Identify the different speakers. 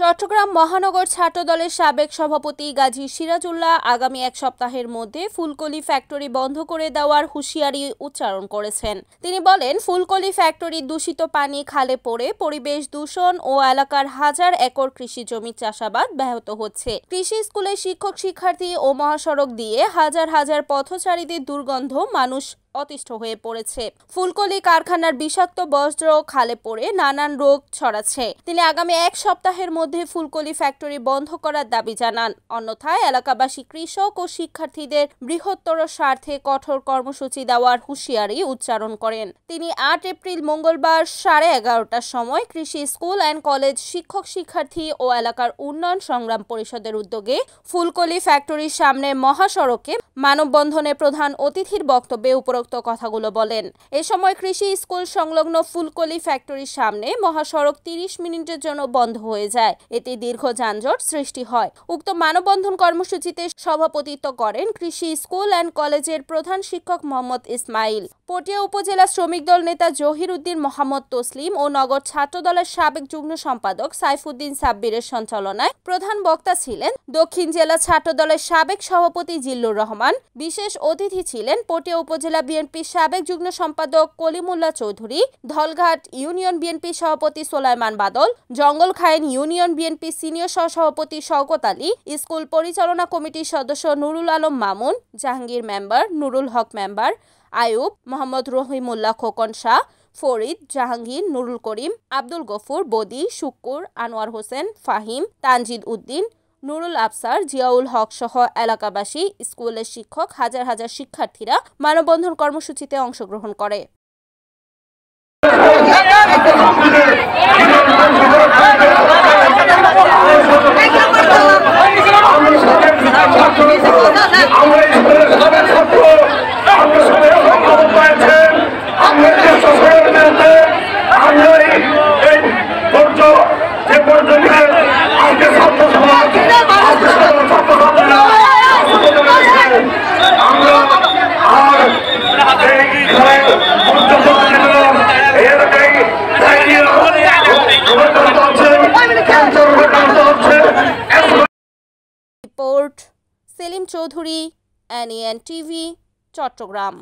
Speaker 1: চট্টগ্রাম মহানগর ছাত্র দলের সাবেক সভাপতি গাজী সিরাজুল্লাহ আগামী এক সপ্তাহের মধ্যে ফুলকলি ফ্যাক্টরি বন্ধ করে দেওয়ার হুঁশিয়ারি উচ্চারণ করেছেন। তিনি বলেন, ফুলকলি ফ্যাক্টরির দূষিত পানি খালে পড়ে পরিবেশ দূষণ ও এলাকার হাজার একর কৃষি জমি চাষাবাদ ব্যাহত হচ্ছে। কৃষি স্কুলে শিক্ষক শিক্ষার্থী ও মহাসড়ক দিয়ে হাজার হাজার পথচারীদের দুর্গন্ধ মানুষ অতিষ্ঠ হয়ে পড়েছে। ফুলকলি কারখানার বিষাক্ত বজ্র খালে পড়ে নানান রোগ ছড়াচ্ছে। তিনি আগামী এক সপ্তাহের মধ্যে ফুলকলি ফ্যাক্টরি বন্ধ করার দাবি জানান। অন্যথায় এলাকাবাসী কৃষক ও শিক্ষার্থীদের বৃহত্তর স্বার্থে কঠোর কর্মসূচি দেওয়ার হুঁশিয়ারি উচ্চারণ করেন। তিনি ৮ এপ্রিল মঙ্গলবার 11:30টার সময় কৃষি স্কুল অ্যান্ড কলেজ শিক্ষক শিক্ষার্থী ও এলাকার উন্নয়ন সংগ্রাম পরিষদের উদ্যোগে ফুলকলি ফ্যাক্টরির সামনে মহাসড়কে মানববন্ধনে প্রধান অতিথির বক্তব্যে উপরোক্ত কথাগুলো বলেন। এ সময় কৃষি স্কুল সংলগ্ন ফুলকলি ফ্যাক্টরির সামনে মহাসড়ক 30 মিনিটের জন্য বন্ধ হয়ে যায়। এতে দীর্ঘ যানজট সৃষ্টি হয়। উক্ত মানববন্ধন কর্মসূচিতে সভাপতিত্ব করেন কৃষি স্কুল অ্যান্ড কলেজের প্রধান শিক্ষক মোহাম্মদ ইসমাইল, পটিয়া উপজেলা শ্রমিক দল নেতা জহির উদ্দিন মোহাম্মদ তসলিম ও নগর ছাত্র দলের সাবেক যুগ্ম সম্পাদক সাইফুদ্দিন সাব্বিরের সঞ্চালনায়। প্রধান বক্তা ছিলেন দক্ষিণ জেলা ছাত্র দলের সাবেক সভাপতি জিল্লুর রহমান। বিশেষ অতিথি ছিলেন পটিয়া উপজেলা বিএনপির সাবেক যুগ্ম সম্পাদক কলিমুল্লাহ চৌধুরী, ধলঘাট ইউনিয়ন বিএনপি সভাপতি সোলাইমান বাদল, জঙ্গলখায়েন ইউনিয়ন বিএনপি সিনিয়র সহসভাপতি শওকত আলী, স্কুল পরিচালনা কমিটির সদস্য নুরুল আলম মামুন, জাহাঙ্গীর মেম্বার, নুরুল হক মেম্বার, আয়ুব, মোহাম্মদ রহিমুল্লাহ খোকন শাহ, ফরিদ, জাহাঙ্গীর, নুরুল করিম, আব্দুল গফুর, বদি, শুক্কুর, আনোয়ার হোসেন, ফাহিম, তানজিদ উদ্দিন, নুরুল আফসার, জিয়াউল হক সহ এলাকাবাসী, স্কুলের শিক্ষক, হাজার হাজার শিক্ষার্থীরা মানববন্ধন কর্মসূচিতে অংশগ্রহণ করে। Report Selim Chowdhury, NEN TV, Chittagong.